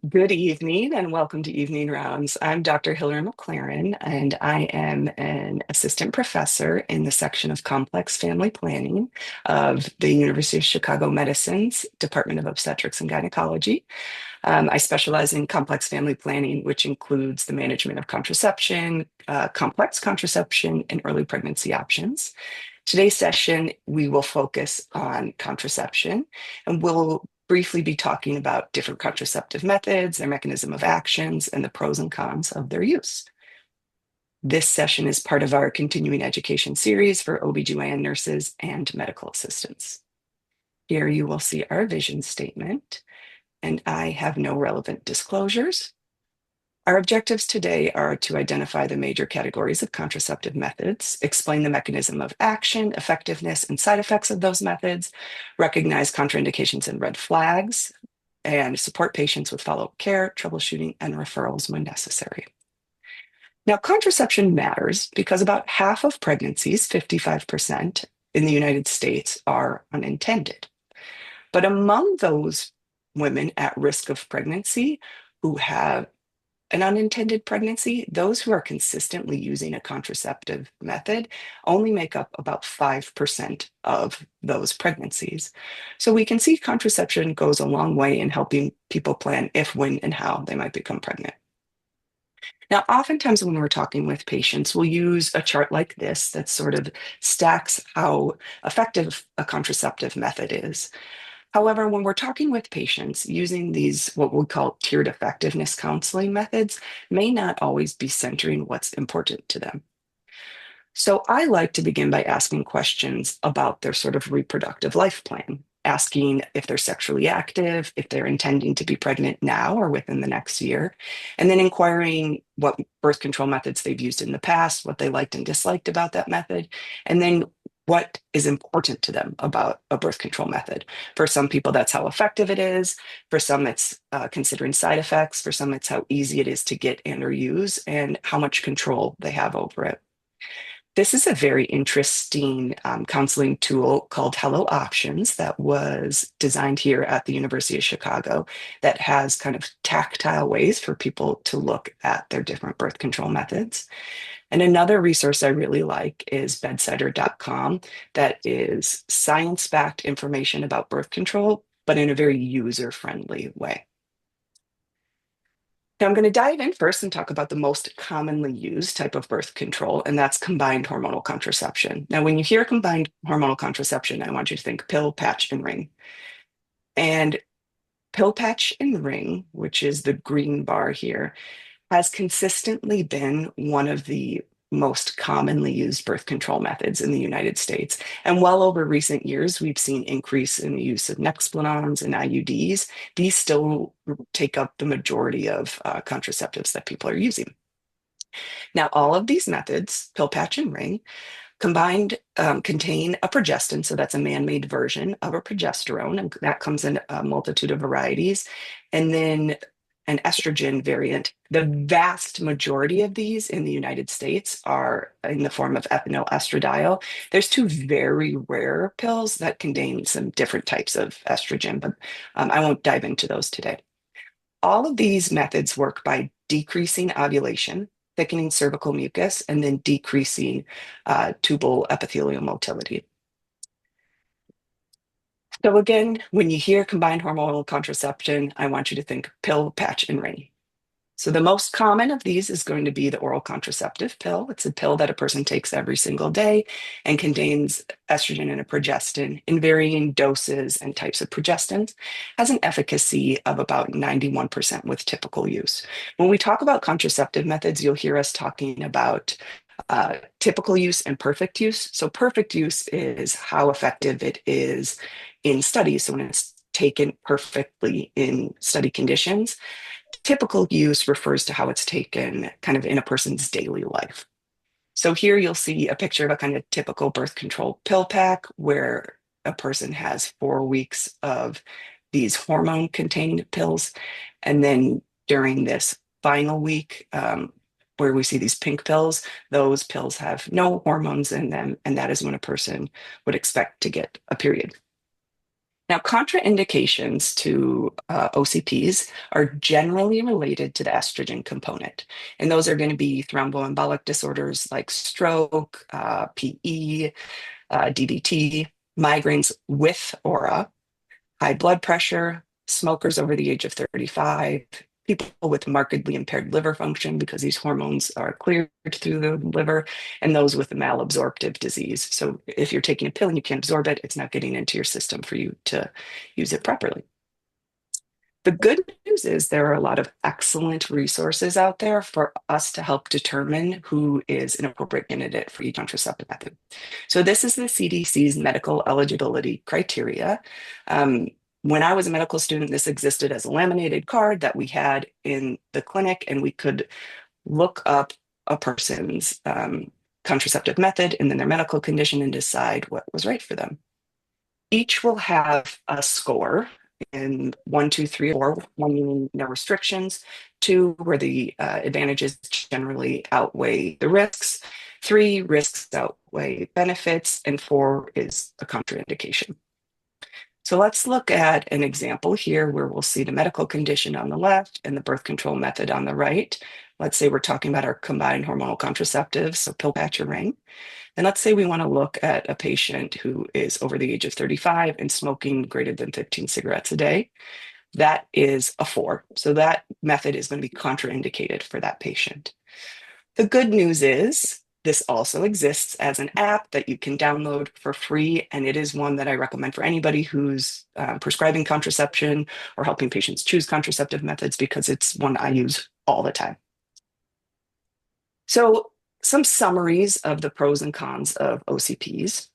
Good evening and welcome to Evening Rounds. I'm Dr. Hillary McLaren, and I am an assistant professor in the section of complex family planning of the University of Chicago Medicine's Department of Obstetrics and Gynecology. I specialize in complex family planning, which includes the management of contraception, complex contraception, and early pregnancy options. Today's session, we will focus on contraception, and we'll briefly be talking about different contraceptive methods, their mechanism of actions, and the pros and cons of their use. This session is part of our continuing education series for OB/GYN nurses and medical assistants. Here you will see our vision statement, and I have no relevant disclosures. Our objectives today are to identify the major categories of contraceptive methods, explain the mechanism of action, effectiveness, and side effects of those methods, recognize contraindications and red flags, and support patients with follow-up care, troubleshooting, and referrals when necessary. Now, contraception matters because about half of pregnancies, 55% in the United States, are unintended. But among those women at risk of pregnancy who have an unintended pregnancy, those who are consistently using a contraceptive method only make up about 5% of those pregnancies. So we can see contraception goes a long way in helping people plan if, when, and how they might become pregnant. Now, oftentimes when we're talking with patients, we'll use a chart like this that sort of stacks how effective a contraceptive method is. However, when we're talking with patients, using these what we call tiered effectiveness counseling methods may not always be centering what's important to them. So I like to begin by asking questions about their sort of reproductive life plan, asking if they're sexually active, if they're intending to be pregnant now or within the next year, and then inquiring what birth control methods they've used in the past, what they liked and disliked about that method, and then what is important to them about a birth control method. For some people, that's how effective it is. For some, it's considering side effects. For some, it's how easy it is to get and or use and how much control they have over it. This is a very interesting counseling tool called Hello Options that was designed here at the University of Chicago that has kind of tactile ways for people to look at their different birth control methods. And another resource I really like is bedsitter.com that is science-backed information about birth control, but in a very user-friendly way. Now I'm going to dive in first and talk about the most commonly used type of birth control, and that's combined hormonal contraception. Now, when you hear combined hormonal contraception, I want you to think pill, patch, and ring. And pill, patch, and ring, which is the green bar here, has consistently been one of the most commonly used birth control methods in the United States. And well over recent years, we've seen increase in the use of Nexplanons and IUDs. These still take up the majority of contraceptives that people are using. Now, all of these methods, pill, patch, and ring, combined contain a progestin, so that's a man-made version of a progesterone, and that comes in a multitude of varieties. And then an estrogen variant. The vast majority of these in the United States are in the form of ethinyl estradiol. There's two very rare pills that contain some different types of estrogen, but I won't dive into those today. All of these methods work by decreasing ovulation, thickening cervical mucus, and then decreasing tubal epithelial motility. So again, when you hear combined hormonal contraception, I want you to think pill, patch, and ring. So the most common of these is going to be the oral contraceptive pill. It's a pill that a person takes every single day and contains estrogen and a progestin in varying doses and types of progestins, has an efficacy of about 91% with typical use. When we talk about contraceptive methods, you'll hear us talking about typical use and perfect use. So perfect use is how effective it is in studies. So when it's taken perfectly in study conditions. Typical use refers to how it's taken kind of in a person's daily life. So here you'll see a picture of a kind of typical birth control pill pack where a person has 4 weeks of these hormone-contained pills. And then during this final week, where we see these pink pills, those pills have no hormones in them, and that is when a person would expect to get a period. Now, contraindications to OCPs are generally related to the estrogen component, and those are going to be thromboembolic disorders like stroke, PE, DVT, migraines with aura, high blood pressure, smokers over the age of 35, people with markedly impaired liver function because these hormones are cleared through the liver, and those with malabsorptive disease. So if you're taking a pill and you can't absorb it, it's not getting into your system for you to use it properly. The good news is there are a lot of excellent resources out there for us to help determine who is an appropriate candidate for each contraceptive method. So this is the CDC's medical eligibility criteria. Um, when I was a medical student, this existed as a laminated card that we had in the clinic, and we could look up a person's contraceptive method and then their medical condition and decide what was right for them. Each will have a score in 1, 2, 3, 4, 1 meaning no restrictions, 2 where the advantages generally outweigh the risks, 3 risks outweigh benefits, and 4 is a contraindication. So let's look at an example here where we'll see the medical condition on the left and the birth control method on the right. Let's say we're talking about our combined hormonal contraceptives, so pill, patch, or ring. And let's say we want to look at a patient who is over the age of 35 and smoking greater than 15 cigarettes a day. That is a 4. So that method is going to be contraindicated for that patient. The good news is this also exists as an app that you can download for free, and it is one that I recommend for anybody who's prescribing contraception or helping patients choose contraceptive methods, because it's one I use all the time. So some summaries of the pros and cons of OCPs.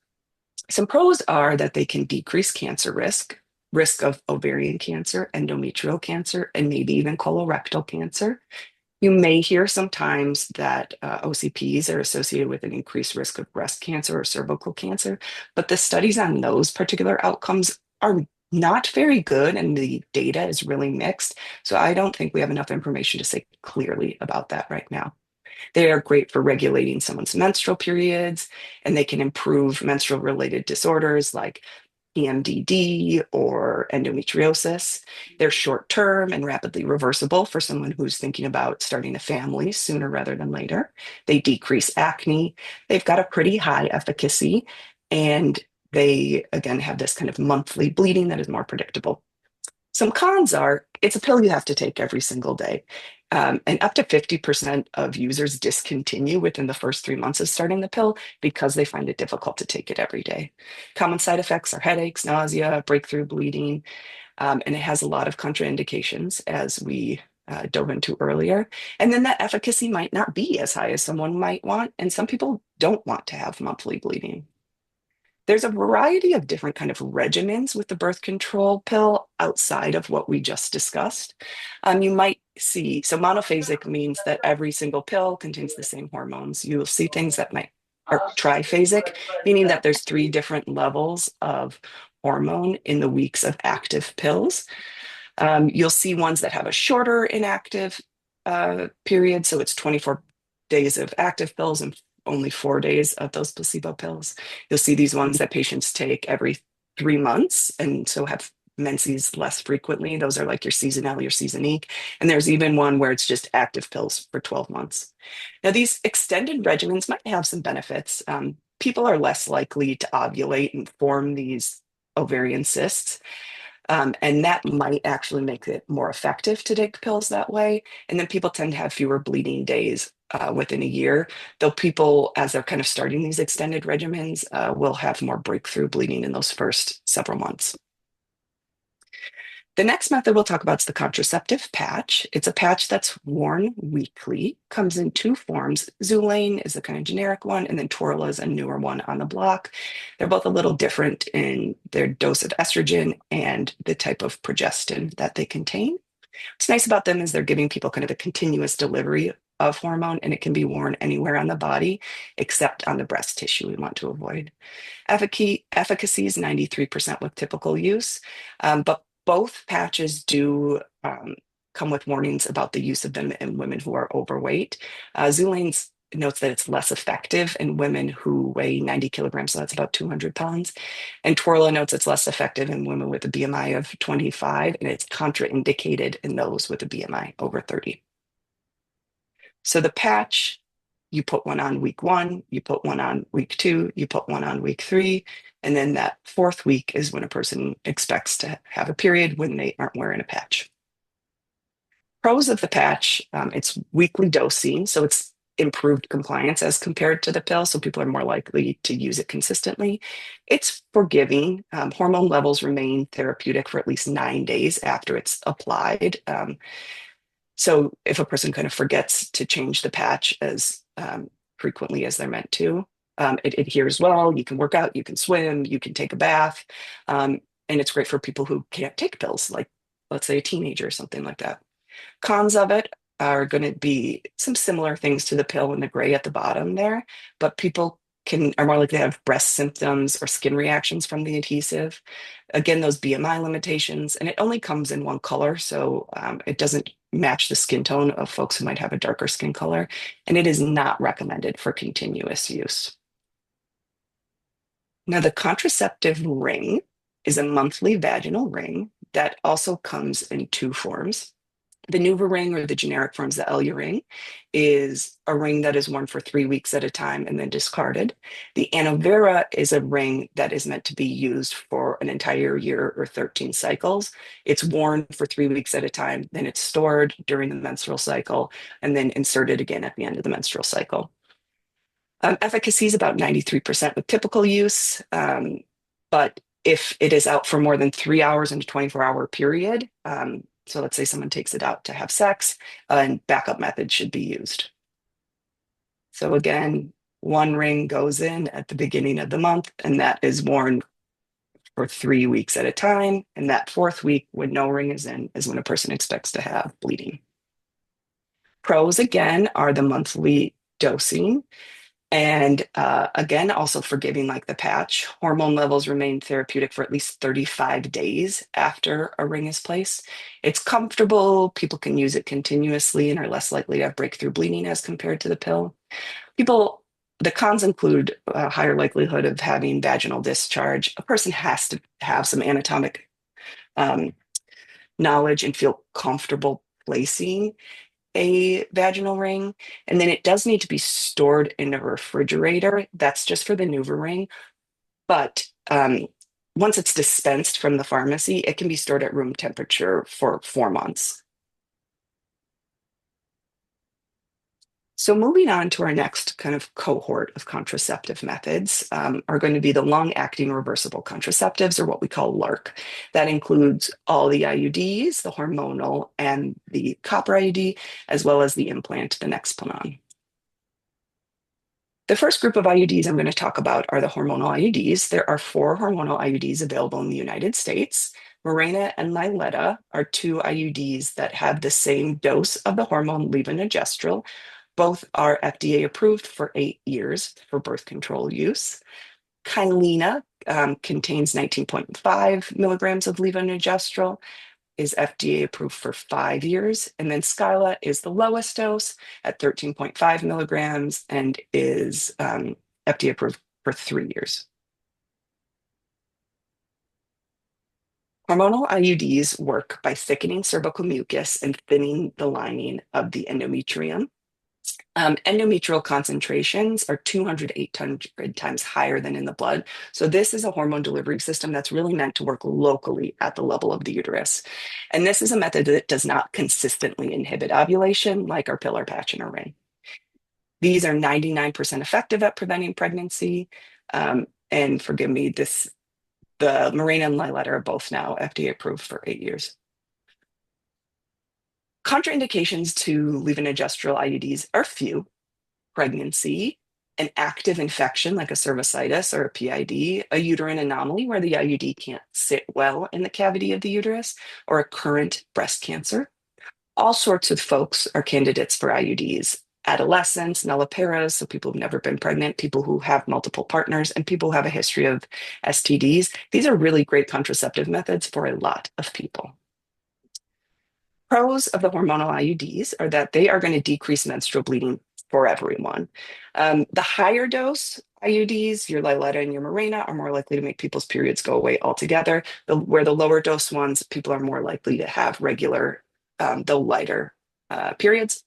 Some pros are that they can decrease cancer risk of ovarian cancer, endometrial cancer, and maybe even colorectal cancer. You may hear sometimes that OCPs are associated with an increased risk of breast cancer or cervical cancer, but the studies on those particular outcomes are not very good, and the data is really mixed. So I don't think we have enough information to say clearly about that right now. They are great for regulating someone's menstrual periods, and they can improve menstrual related disorders like PMDD or endometriosis. They're short term and rapidly reversible for someone who's thinking about starting a family sooner rather than later. They decrease acne. They've got a pretty high efficacy, and they, again, have this kind of monthly bleeding that is more predictable. Some cons are it's a pill you have to take every single day. And up to 50% of users discontinue within the first 3 months of starting the pill because they find it difficult to take it every day. Common side effects are headaches, nausea, breakthrough bleeding, and it has a lot of contraindications, as we dove into earlier. And then that efficacy might not be as high as someone might want, and some people don't want to have monthly bleeding. There's a variety of different kind of regimens with the birth control pill outside of what we just discussed. You might see, so monophasic means that every single pill contains the same hormones. You'll see things that might are triphasic, meaning that there's 3 different levels of hormone in the weeks of active pills. You'll see ones that have a shorter inactive period, so it's 24 days of active pills and only 4 days of those placebo pills. You'll see these ones that patients take every 3 months and so have menses less frequently. Those are like your seasonal, your seasonique. And there's even one where it's just active pills for 12 months. Now, these extended regimens might have some benefits. People are less likely to ovulate and form these ovarian cysts. And that might actually make it more effective to take pills that way. And then people tend to have fewer bleeding days within a year, though people, as they're kind of starting these extended regimens, will have more breakthrough bleeding in those first several months. The next method we'll talk about is the contraceptive patch. It's a patch that's worn weekly, comes in 2 forms. Xulane is the kind of generic one, and then Torla is a newer one on the block. They're both a little different in their dose of estrogen and the type of progestin that they contain. What's nice about them is they're giving people kind of a continuous delivery of hormone, and it can be worn anywhere on the body except on the breast tissue we want to avoid. Efficacy is 93% with typical use, but both patches do come with warnings about the use of them in women who are overweight. Xulane's notes that it's less effective in women who weigh 90 kilograms, so that's about 200 pounds. And Twerla notes it's less effective in women with a BMI of 25, and it's contraindicated in those with a BMI over 30. So the patch, you put one on week 1, you put one on week 2, you put one on week 3, and then that 4th week is when a person expects to have a period when they aren't wearing a patch. Pros of the patch, it's weekly dosing, so it's improved compliance as compared to the pill, so people are more likely to use it consistently. It's forgiving. Hormone levels remain therapeutic for at least 9 days after it's applied. So if a person kind of forgets to change the patch as frequently as they're meant to, it adheres well. You can work out, you can swim, you can take a bath, and it's great for people who can't take pills, like let's say a teenager or something like that. Cons of it are going to be some similar things to the pill in the gray at the bottom there, but people are more likely to have breast symptoms or skin reactions from the adhesive. Again, those BMI limitations, and it only comes in one color, so it doesn't match the skin tone of folks who might have a darker skin color, and it is not recommended for continuous use. Now, the contraceptive ring is a monthly vaginal ring that also comes in 2 forms. The NuvaRing, or the generic form is the LU-ring, is a ring that is worn for 3 weeks at a time and then discarded. The Anovera is a ring that is meant to be used for an entire year or 13 cycles. It's worn for 3 weeks at a time, then it's stored during the menstrual cycle, and then inserted again at the end of the menstrual cycle. Efficacy is about 93% with typical use, but if it is out for more than 3 hours in a 24-hour period, so let's say someone takes it out to have sex, and backup methods should be used. So again, 1 ring goes in at the beginning of the month, and that is worn for 3 weeks at a time. And that 4th week, when no ring is in, is when a person expects to have bleeding. Pros, again, are the monthly dosing. And again, also forgiving like the patch. Hormone levels remain therapeutic for at least 35 days after a ring is placed. It's comfortable. People can use it continuously and are less likely to have breakthrough bleeding as compared to the pill. The cons include a higher likelihood of having vaginal discharge. A person has to have some anatomic knowledge and feel comfortable placing a vaginal ring. And then it does need to be stored in a refrigerator. That's just for the NuvaRing. But once it's dispensed from the pharmacy, it can be stored at room temperature for 4 months. So moving on to our next kind of cohort of contraceptive methods are going to be the long-acting reversible contraceptives, or what we call LARC. That includes all the IUDs, the hormonal and the copper IUD, as well as the implant, the Nexplanon. The first group of IUDs I'm going to talk about are the hormonal IUDs. There are 4 hormonal IUDs available in the United States. Mirena and Niletta are 2 IUDs that have the same dose of the hormone levonorgestrel. Both are FDA approved for 8 years for birth control use. Kynlena contains 19.5 milligrams of levonorgestrel, is FDA approved for 5 years. And then Skyla is the lowest dose at 13.5 milligrams and is FDA approved for 3 years. Hormonal IUDs work by thickening cervical mucus and thinning the lining of the endometrium. Endometrial concentrations are 200 to 800 times higher than in the blood. So this is a hormone delivery system that's really meant to work locally at the level of the uterus. And this is a method that does not consistently inhibit ovulation like our pill or patch and our ring. These are 99% effective at preventing pregnancy. And forgive me, the Mirena and Niletta are both now FDA approved for 8 years. Contraindications to levonorgestrel IUDs are few: pregnancy, an active infection like a cervicitis or a PID, a uterine anomaly where the IUD can't sit well in the cavity of the uterus, or a current breast cancer. All sorts of folks are candidates for IUDs: adolescents, nulliparas, so people who've never been pregnant, people who have multiple partners, and people who have a history of STDs. These are really great contraceptive methods for a lot of people. Pros of the hormonal IUDs are that they are going to decrease menstrual bleeding for everyone. The higher dose IUDs, your Liletta and your Mirena, are more likely to make people's periods go away altogether. Where the lower dose ones, people are more likely to have regular, though lighter, periods.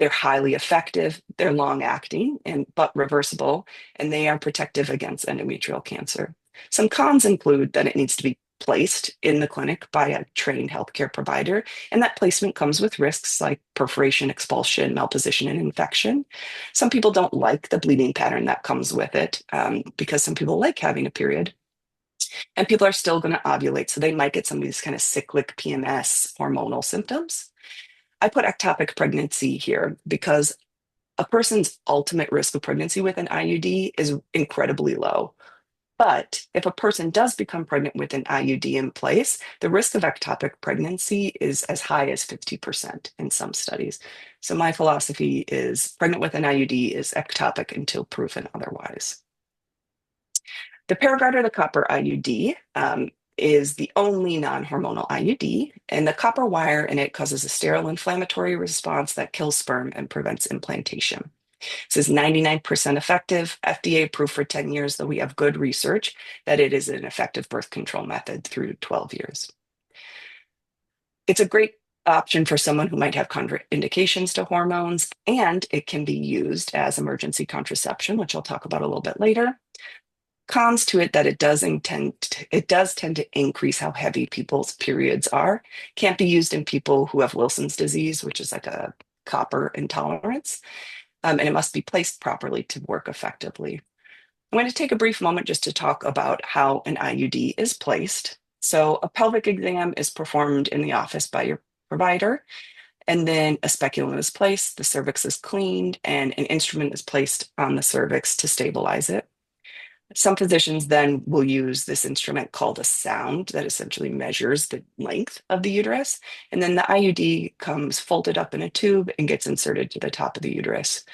They're highly effective, they're long acting and but reversible, and they are protective against endometrial cancer. Some cons include that it needs to be placed in the clinic by a trained healthcare provider, and that placement comes with risks like perforation, expulsion, malposition, and infection. Some people don't like the bleeding pattern that comes with it because some people like having a period, and people are still going to ovulate, so they might get some of these kind of cyclic PMS hormonal symptoms. I put ectopic pregnancy here because a person's ultimate risk of pregnancy with an IUD is incredibly low. But if a person does become pregnant with an IUD in place, the risk of ectopic pregnancy is as high as 50% in some studies. So my philosophy is pregnant with an IUD is ectopic until proven otherwise. The Paragard or the copper IUD is the only non-hormonal IUD, and the copper wire in it causes a sterile inflammatory response that kills sperm and prevents implantation. This is 99% effective, FDA approved for 10 years, though we have good research that it is an effective birth control method through 12 years. It's a great option for someone who might have contraindications to hormones, and it can be used as emergency contraception, which I'll talk about a little bit later. Cons to it that it does tend to increase how heavy people's periods are. Can't be used in people who have Wilson's disease, which is like a copper intolerance, and it must be placed properly to work effectively. I'm going to take a brief moment just to talk about how an IUD is placed. So a pelvic exam is performed in the office by your provider, and then a speculum is placed, the cervix is cleaned, and an instrument is placed on the cervix to stabilize it. Some physicians then will use this instrument called a sound that essentially measures the length of the uterus. And then the IUD comes folded up in a tube and gets inserted to the top of the uterus.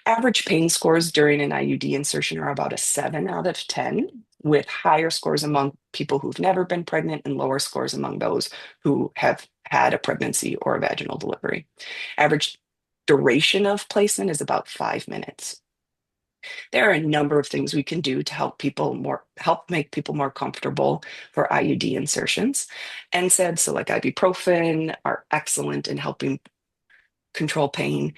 Average pain scores during an IUD insertion are about a 7 out of 10, with higher scores among people who've never been pregnant and lower scores among those who have had a pregnancy or a vaginal delivery. Average duration of placement is about 5 minutes. There are a number of things we can do to help make people more comfortable for IUD insertions. NSAIDs, so like ibuprofen, are excellent in helping control pain.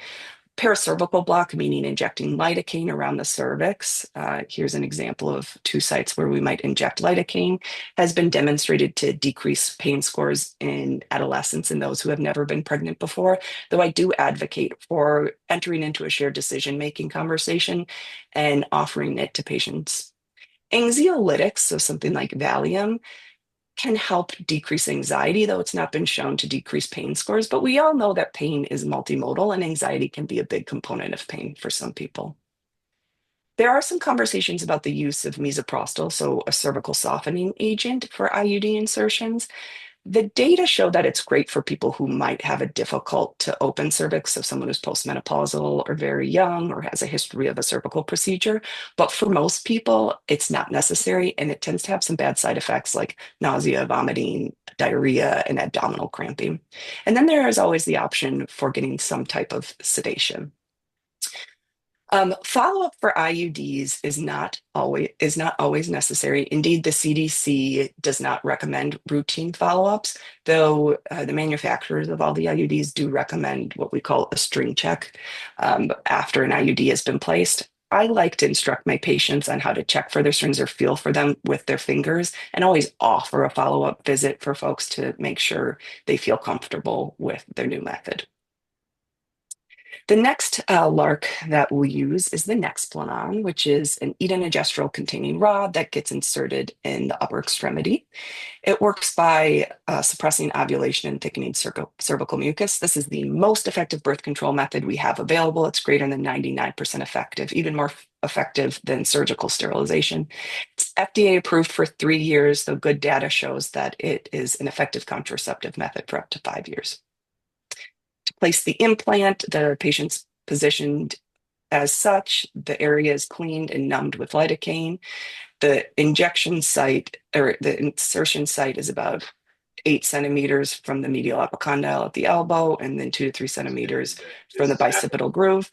Paracervical block, meaning injecting lidocaine around the cervix. Here's an example of 2 sites where we might inject lidocaine, has been demonstrated to decrease pain scores in adolescents and those who have never been pregnant before, though I do advocate for entering into a shared decision-making conversation and offering it to patients. Anxiolytics, so something like Valium, can help decrease anxiety, though it's not been shown to decrease pain scores. But we all know that pain is multimodal and anxiety can be a big component of pain for some people. There are some conversations about the use of misoprostol, so a cervical softening agent for IUD insertions. The data show that it's great for people who might have a difficult to open cervix, so someone who's postmenopausal or very young or has a history of a cervical procedure. But for most people, it's not necessary, and it tends to have some bad side effects like nausea, vomiting, diarrhea, and abdominal cramping. And then there is always the option for getting some type of sedation. Follow-up for IUDs is not always necessary. Indeed, the CDC does not recommend routine follow-ups, though the manufacturers of all the IUDs do recommend what we call a string check after an IUD has been placed. I like to instruct my patients on how to check for their strings or feel for them with their fingers, and always offer a follow-up visit for folks to make sure they feel comfortable with their new method. The next LARC that we'll use is the Nexplanon, which is an etonogestrel containing rod that gets inserted in the upper extremity. It works by suppressing ovulation and thickening cervical mucus. This is the most effective birth control method we have available. It's greater than 99% effective, even more effective than surgical sterilization. It's FDA approved for 3 years, though good data shows that it is an effective contraceptive method for up to 5 years. To place the implant, the patient's positioned as such, the area is cleaned and numbed with lidocaine. The injection site or the insertion site is about 8 centimeters from the medial epicondyle at the elbow, and then 2 to 3 centimeters from the bicipital groove.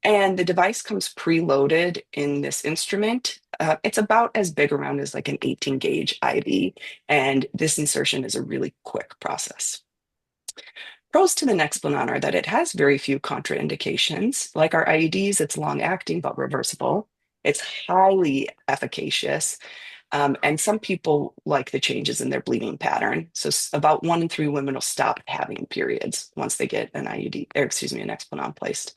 And the device comes preloaded in this instrument. It's about as big around as like an 18 gauge IV, and this insertion is a really quick process. Pros to the Nexplanon are that it has very few contraindications. Like our IUDs, it's long acting but reversible. It's highly efficacious. And some people like the changes in their bleeding pattern. So about 1 in 3 women will stop having periods once they get an IUD, or excuse me, an Nexplanon placed.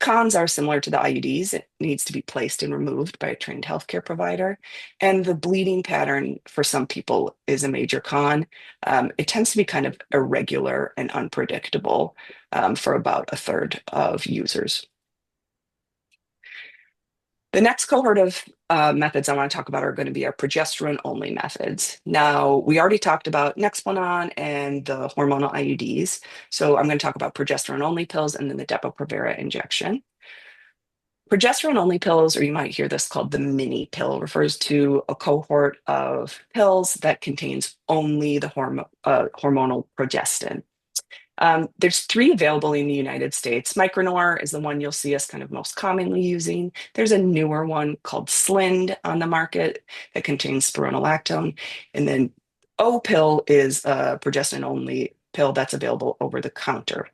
Cons are similar to the IUDs. It needs to be placed and removed by a trained healthcare provider. And the bleeding pattern for some people is a major con. It tends to be kind of irregular and unpredictable for about a third of users. The next cohort of methods I want to talk about are going to be our progesterone-only methods. Now, we already talked about Nexplanon and the hormonal IUDs. So I'm going to talk about progesterone-only pills and then the Depo-Provera injection. Progesterone-only pills, or you might hear this called the mini pill, refers to a cohort of pills that contains only the hormonal progestin. There's 3 available in the United States. Micronor is the one you'll see us kind of most commonly using. There's a newer one called Slind on the market that contains spironolactone. And then O-pill is a progestin-only pill that's available over the counter.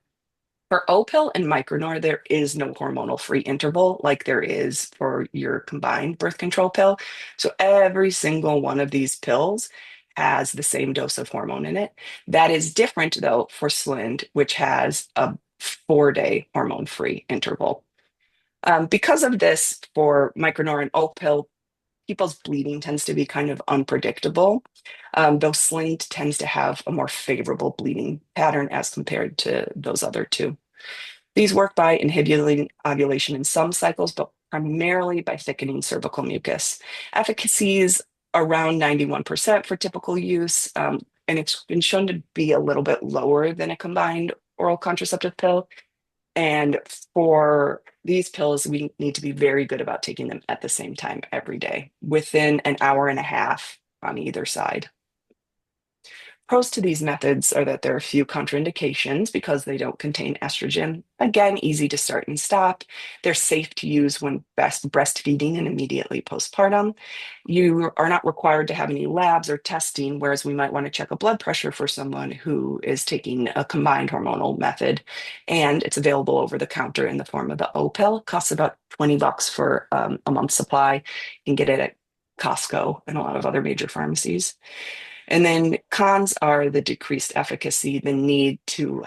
For O-pill and Micronor, there is no hormonal free interval like there is for your combined birth control pill. So every single one of these pills has the same dose of hormone in it. That is different though for Slind, which has a 4-day hormone free interval. Because of this, for Micronor and O-pill, people's bleeding tends to be kind of unpredictable, though Slind tends to have a more favorable bleeding pattern as compared to those other 2. These work by inhibiting ovulation in some cycles, but primarily by thickening cervical mucus. Efficacy is around 91% for typical use, and it's been shown to be a little bit lower than a combined oral contraceptive pill. And for these pills, we need to be very good about taking them at the same time every day, within an hour and a half on either side. Pros to these methods are that there are few contraindications because they don't contain estrogen. Again, easy to start and stop. They're safe to use when breastfeeding and immediately postpartum. You are not required to have any labs or testing, whereas we might want to check a blood pressure for someone who is taking a combined hormonal method. And it's available over the counter in the form of the O-pill. Costs about $20 for a month's supply. You can get it at Costco and a lot of other major pharmacies. And then cons are the decreased efficacy, the need to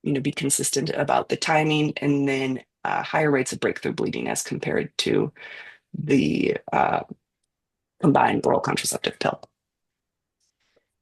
be consistent about the timing, and then higher rates of breakthrough bleeding as compared to the combined oral contraceptive pill.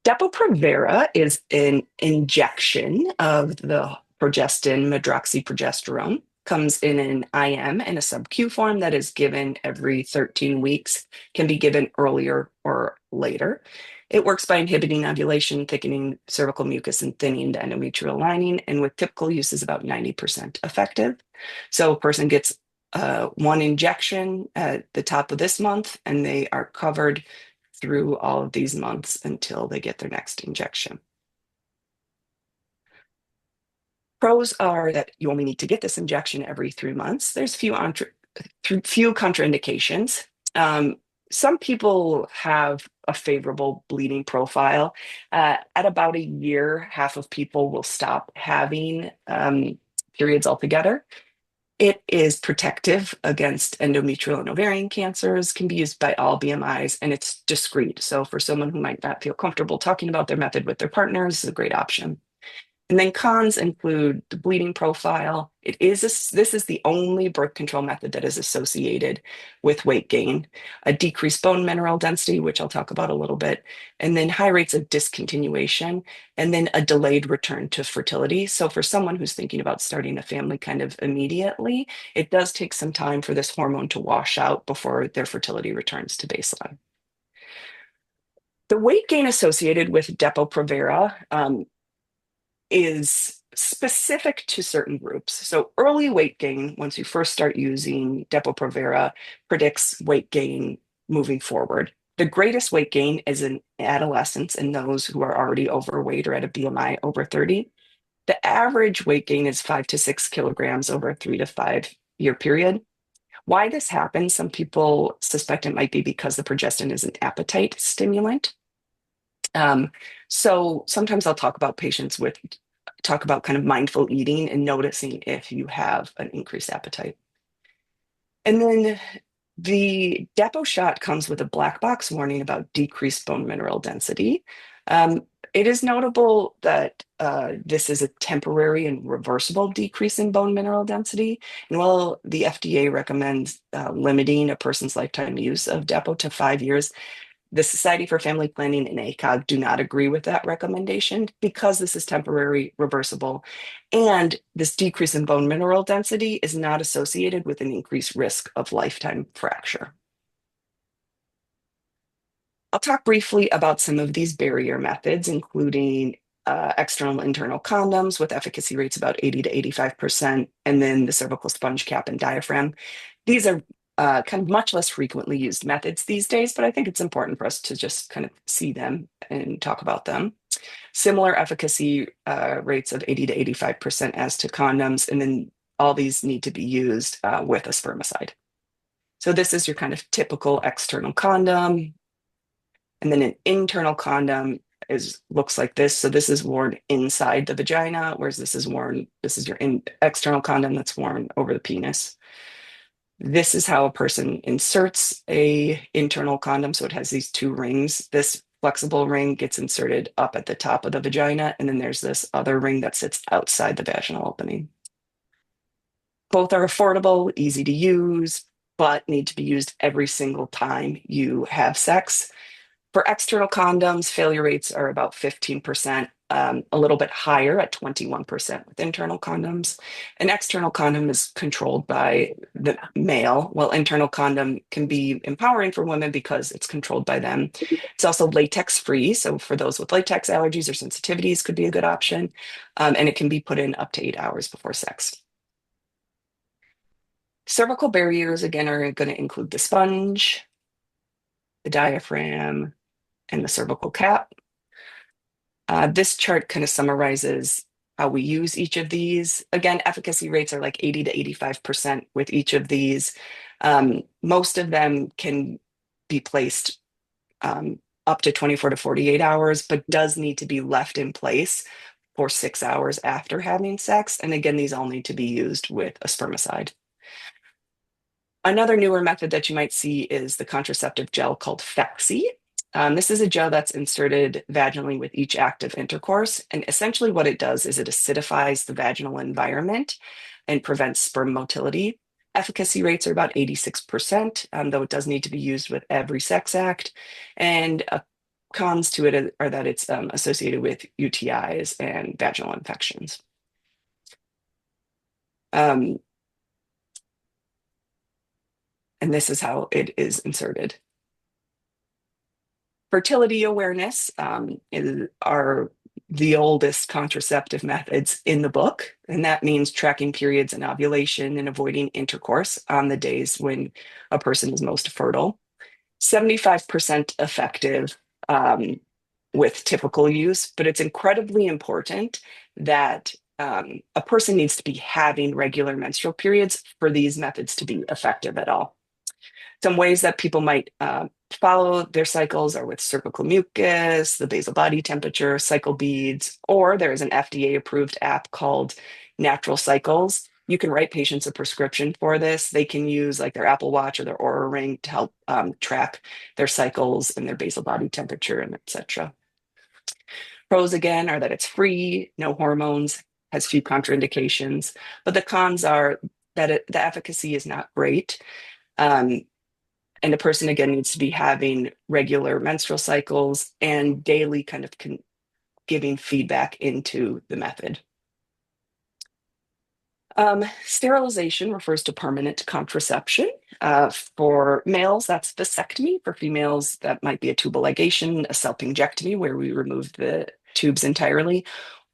Depo-Provera is an injection of the progestin, medroxyprogesterone. Comes in an IM and a sub-Q form that is given every 13 weeks, can be given earlier or later. It works by inhibiting ovulation, thickening cervical mucus, and thinning the endometrial lining, and with typical use is about 90% effective. So a person gets 1 injection at the top of this month, and they are covered through all of these months until they get their next injection. Pros are that you only need to get this injection every 3 months. There's few contraindications. Some people have a favorable bleeding profile. At about a year, half of people will stop having periods altogether. It is protective against endometrial and ovarian cancers, can be used by all BMIs, and it's discreet. So for someone who might not feel comfortable talking about their method with their partners, it's a great option. And then cons include the bleeding profile. This is the only birth control method that is associated with weight gain, a decreased bone mineral density, which I'll talk about a little bit, and then high rates of discontinuation, and then a delayed return to fertility. So for someone who's thinking about starting a family kind of immediately, it does take some time for this hormone to wash out before their fertility returns to baseline. The weight gain associated with Depo-Provera is specific to certain groups. So early weight gain, once you first start using Depo-Provera, predicts weight gain moving forward. The greatest weight gain is in adolescents and those who are already overweight or at a BMI over 30. The average weight gain is 5 to 6 kilograms over a 3 to 5 year period. Why this happens, some people suspect it might be because the progestin is an appetite stimulant. Um, so sometimes I'll talk about kind of mindful eating and noticing if you have an increased appetite. And then the depot shot comes with a black box warning about decreased bone mineral density. It is notable that this is a temporary and reversible decrease in bone mineral density. And while the FDA recommends limiting a person's lifetime use of depot to 5 years, the Society for Family Planning and ACOG do not agree with that recommendation because this is temporary, reversible, and this decrease in bone mineral density is not associated with an increased risk of lifetime fracture. I'll talk briefly about some of these barrier methods, including external and internal condoms with efficacy rates about 80 to 85%, and then the cervical sponge cap and diaphragm. These are kind of much less frequently used methods these days, but I think it's important for us to just kind of see them and talk about them. Similar efficacy rates of 80 to 85% as to condoms, and then all these need to be used with a spermicide. So this is your kind of typical external condom. And then an internal condom looks like this. So this is worn inside the vagina, whereas this is your external condom that's worn over the penis. This is how a person inserts a internal condom. So it has these two rings. This flexible ring gets inserted up at the top of the vagina, and then there's this other ring that sits outside the vaginal opening. Both are affordable, easy to use, but need to be used every single time you have sex. For external condoms, failure rates are about 15%, a little bit higher at 21% with internal condoms. An external condom is controlled by the male, while internal condom can be empowering for women because it's controlled by them. It's also latex free. So for those with latex allergies or sensitivities could be a good option. And it can be put in up to 8 hours before sex. Cervical barriers, again, are going to include the sponge, the diaphragm, and the cervical cap. This chart kind of summarizes how we use each of these. Again, efficacy rates are like 80 to 85% with each of these. Most of them can be placed up to 24 to 48 hours, but does need to be left in place for 6 hours after having sex. And again, these all need to be used with a spermicide. Another newer method that you might see is the contraceptive gel called Phexxi. This is a gel that's inserted vaginally with each active intercourse. And essentially what it does is it acidifies the vaginal environment and prevents sperm motility. Efficacy rates are about 86%, though it does need to be used with every sex act. And cons to it are that it's associated with UTIs and vaginal infections. And this is how it is inserted. Fertility awareness are the oldest contraceptive methods in the book, and that means tracking periods and ovulation and avoiding intercourse on the days when a person is most fertile. 75% effective with typical use, but it's incredibly important that a person needs to be having regular menstrual periods for these methods to be effective at all. Some ways that people might follow their cycles are with cervical mucus, the basal body temperature, cycle beads, or there's an FDA approved app called Natural Cycles. You can write patients a prescription for this. They can use like their Apple Watch or their Oura Ring to help track their cycles and their basal body temperature and etc. Pros again are that it's free, no hormones, has few contraindications, but the cons are that the efficacy is not great. And the person, again, needs to be having regular menstrual cycles and daily kind of giving feedback into the method. Sterilization refers to permanent contraception. For males, that's vasectomy. For females, that might be a tubal ligation, a self-injectomy, where we remove the tubes entirely,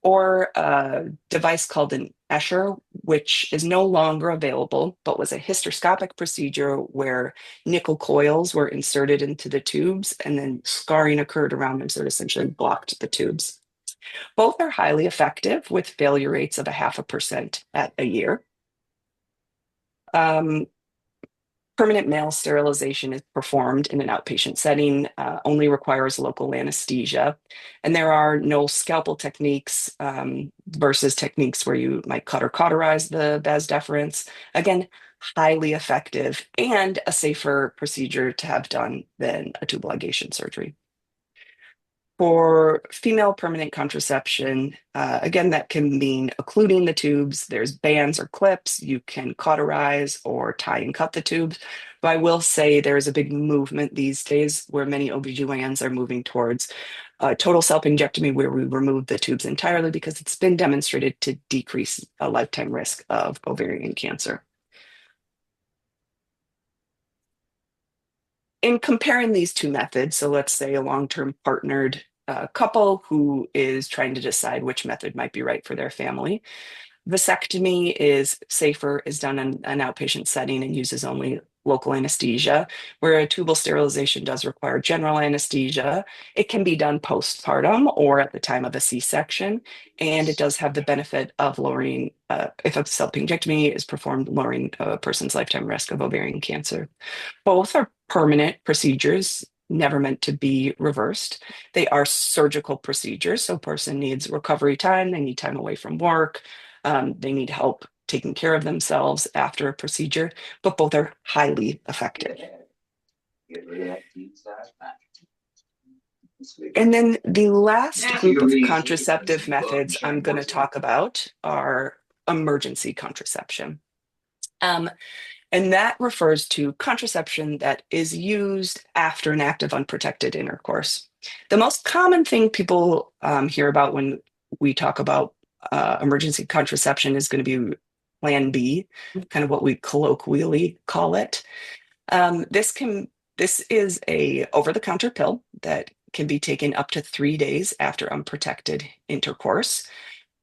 or a device called an Escher, which is no longer available, but was a hysteroscopic procedure where nickel coils were inserted into the tubes and then scarring occurred around them, so it essentially blocked the tubes. Both are highly effective with failure rates of 0.5% at a year. Um, Permanent male sterilization is performed in an outpatient setting, only requires local anesthesia. And there are no scalpel techniques versus techniques where you might cut or cauterize the vas deferens. Again, highly effective and a safer procedure to have done than a tubal ligation surgery. For female permanent contraception, again, that can mean occluding the tubes. There's bands or clips. You can cauterize or tie and cut the tubes. But I will say there's a big movement these days where many OBGYNs are moving towards total self-injectomy, where we remove the tubes entirely because it's been demonstrated to decrease a lifetime risk of ovarian cancer. In comparing these two methods, so let's say a long-term partnered couple who is trying to decide which method might be right for their family, vasectomy is safer, is done in an outpatient setting and uses only local anesthesia, where a tubal sterilization does require general anesthesia. It can be done postpartum or at the time of a C-section, and it does have the benefit of lowering, if a self-injectomy is performed, lowering a person's lifetime risk of ovarian cancer. Both are permanent procedures, never meant to be reversed. They are surgical procedures, so a person needs recovery time, they need time away from work, they need help taking care of themselves after a procedure, but both are highly effective. And then the last group of contraceptive methods I'm going to talk about are emergency contraception. And that refers to contraception that is used after an act of unprotected intercourse. The most common thing people hear about when we talk about emergency contraception is going to be Plan B, kind of what we colloquially call it. This is a over-the-counter pill that can be taken up to 3 days after unprotected intercourse.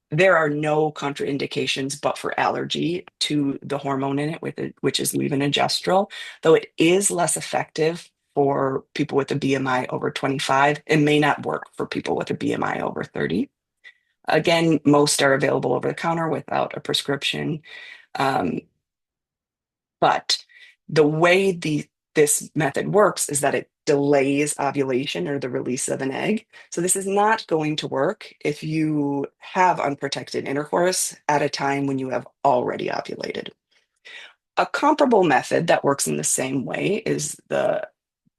There are no contraindications but for allergy to the hormone in it, which is levonorgestrel, though it is less effective for people with a BMI over 25. It may not work for people with a BMI over 30. Again, most are available over the counter without a prescription. Um, but the way this method works is that it delays ovulation or the release of an egg. So this is not going to work if you have unprotected intercourse at a time when you have already ovulated. A comparable method that works in the same way is the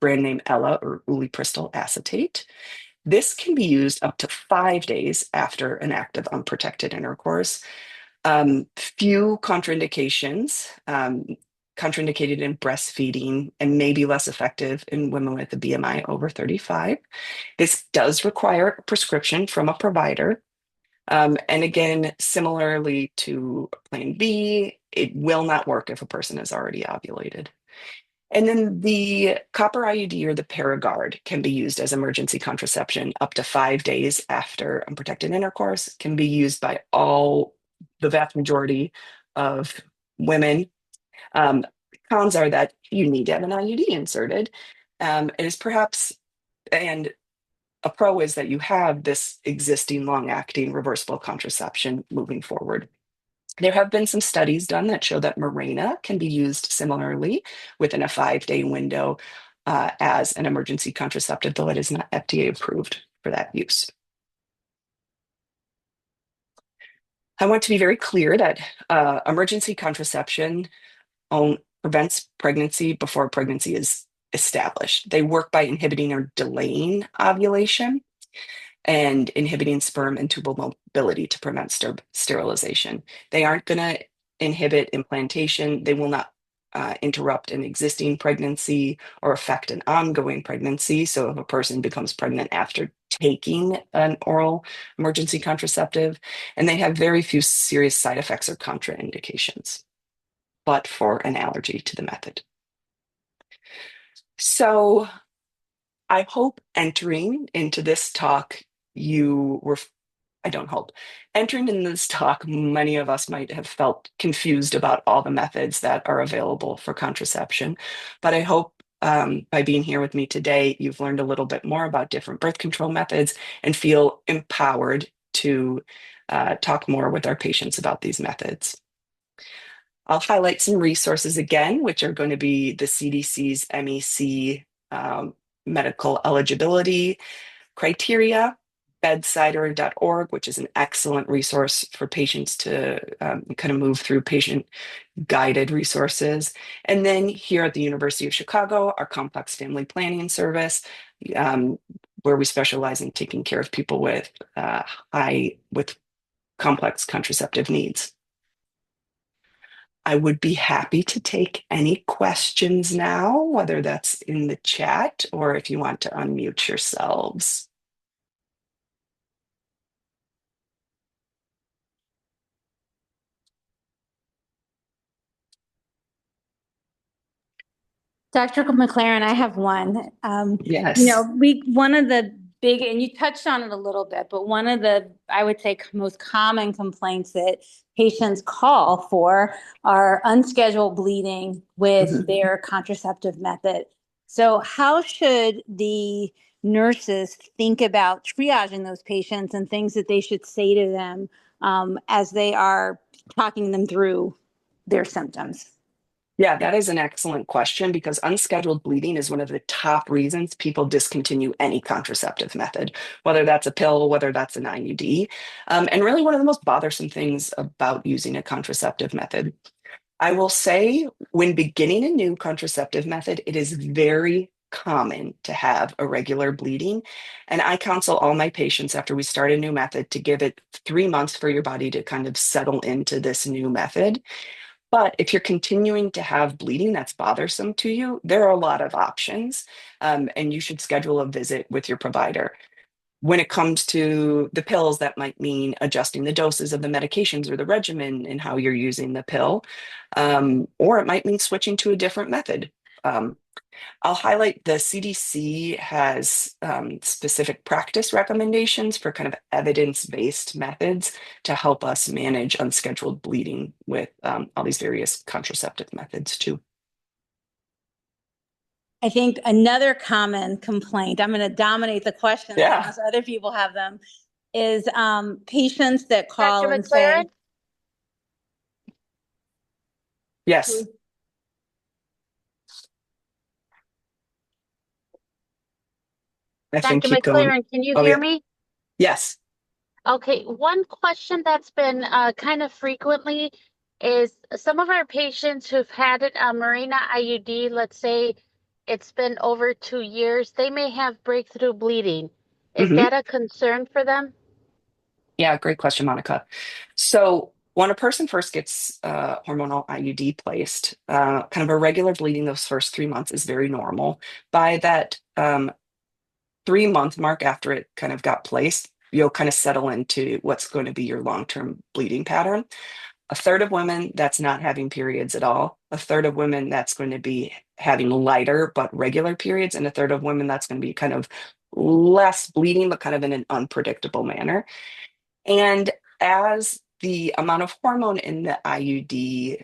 brand name Ella or ulipristal acetate. This can be used up to 5 days after an act of unprotected intercourse. Few contraindications, contraindicated in breastfeeding and may be less effective in women with a BMI over 35. This does require a prescription from a provider. And again, similarly to Plan B, it will not work if a person has already ovulated. And then the copper IUD or the Paragard can be used as emergency contraception up to 5 days after unprotected intercourse, can be used by the vast majority of women. Cons are that you need to have an IUD inserted. It is perhaps, and a pro is that you have this existing long-acting reversible contraception moving forward. There have been some studies done that show that Mirena can be used similarly within a 5-day window as an emergency contraceptive, though it is not FDA approved for that use. I want to be very clear that emergency contraception prevents pregnancy before pregnancy is established. They work by inhibiting or delaying ovulation and inhibiting sperm and tubal mobility to prevent sterilization. They aren't going to inhibit implantation. They will not interrupt an existing pregnancy or affect an ongoing pregnancy. So if a person becomes pregnant after taking an oral emergency contraceptive, and they have very few serious side effects or contraindications, but for an allergy to the method. So I hope entering into this talk, I don't hope, entering in this talk, many of us might have felt confused about all the methods that are available for contraception, but I hope by being here with me today, you've learned a little bit more about different birth control methods and feel empowered to talk more with our patients about these methods. I'll highlight some resources again, which are going to be the CDC's MEC medical eligibility criteria, bedsider.org, which is an excellent resource for patients to kind of move through patient guided resources. And then here at the University of Chicago, our complex family planning service, where we specialize in taking care of people with with complex contraceptive needs. I would be happy to take any questions now, whether that's in the chat or if you want to unmute yourselves. Dr. McLaren, I have one. Yes. One of the big, and you touched on it a little bit, but one of the, I would say, most common complaints that patients call for are unscheduled bleeding with their contraceptive method. So how should the nurses think about triaging those patients and things that they should say to them as they are talking them through their symptoms? Yeah, that is an excellent question because unscheduled bleeding is one of the top reasons people discontinue any contraceptive method, whether that's a pill, whether that's an IUD, and really one of the most bothersome things about using a contraceptive method. I will say when beginning a new contraceptive method, it is very common to have irregular bleeding. And I counsel all my patients after we start a new method to give it 3 months for your body to kind of settle into this new method. But if you're continuing to have bleeding that's bothersome to you, there are a lot of options, and you should schedule a visit with your provider. When it comes to the pills, that might mean adjusting the doses of the medications or the regimen and how you're using the pill, or it might mean switching to a different method. Um, I'll highlight the CDC has specific practice recommendations for kind of evidence-based methods to help us manage unscheduled bleeding with all these various contraceptive methods too. I think another common complaint, I'm going to dominate the questions Yeah. unless other people have them, is patients that call Dr. and say, McLaren? Yes, I think Dr. keep going. McLaren, can you Oh hear yeah. me? Yes. Okay, one question that's been kind of frequently is some of our patients who've had a Mirena IUD, let's say it's been over 2 years, they may have breakthrough bleeding. Is Hmm. that a concern for them? Yeah, great question, Monica. So when a person first gets hormonal IUD placed, kind of irregular bleeding those first 3 months is very normal. By that 3 month mark after it kind of got placed, you'll kind of settle into what's going to be your long-term bleeding pattern. A third of women that's not having periods at all, a third of women that's going to be having lighter but regular periods, and a third of women that's going to be kind of less bleeding but kind of in an unpredictable manner. And as the amount of hormone in the IUD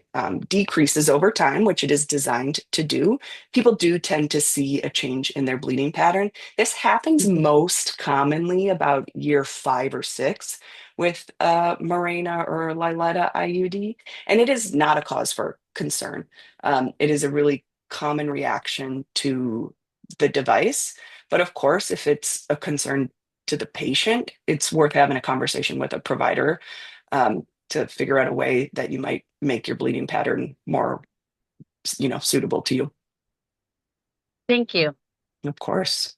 decreases over time, which it is designed to do, people do tend to see a change in their bleeding pattern. This happens most commonly about year 5 or 6 with Mirena or Liletta IUD, and it is not a cause for concern. It is a really common reaction to the device. But of course, if it's a concern to the patient, it's worth having a conversation with a provider to figure out a way that you might make your bleeding pattern more, suitable to you. Thank you. Of course.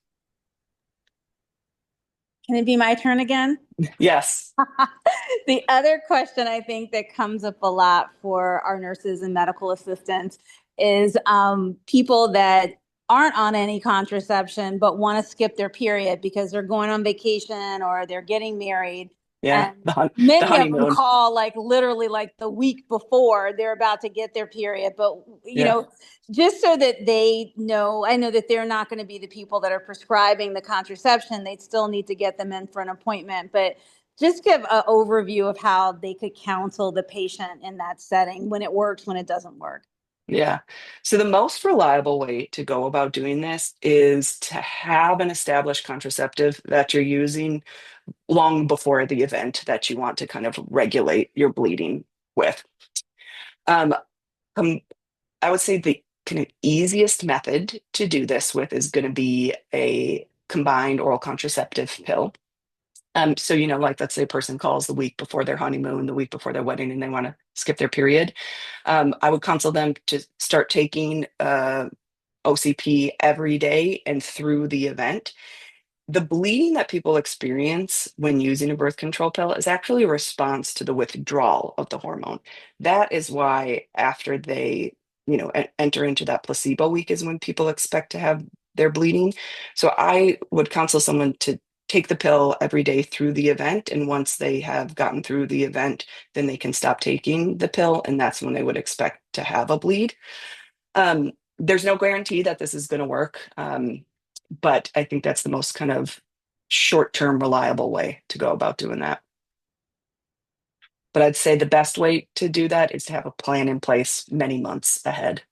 can it be my turn again? Yes. The other question I think that comes up a lot for our nurses and medical assistants is people that aren't on any contraception but want to skip their period because they're going on vacation or they're getting married. Yeah. And The many of them honeymoon. call like literally like the week before they're about to get their period. But, Yeah. just so that they know, I know that they're not going to be the people that are prescribing the contraception. They'd still need to get them in for an appointment. But just give an overview of how they could counsel the patient in that setting, when it works, when it doesn't work. Yeah. So the most reliable way to go about doing this is to have an established contraceptive that you're using long before the event that you want to kind of regulate your bleeding with. Um, um, I would say the kind of easiest method to do this with is going to be a combined oral contraceptive pill. So, like let's say a person calls the week before their honeymoon, the week before their wedding, and they want to skip their period. I would counsel them to start taking OCP every day and through the event. The bleeding that people experience when using a birth control pill is actually a response to the withdrawal of the hormone. That is why after they, enter into that placebo week is when people expect to have their bleeding. So I would counsel someone to take the pill every day through the event. And once they have gotten through the event, then they can stop taking the pill. And that's when they would expect to have a bleed. There's no guarantee that this is going to work. But I think that's the most kind of short-term reliable way to go about doing that. But I'd say the best way to do that is to have a plan in place many months ahead.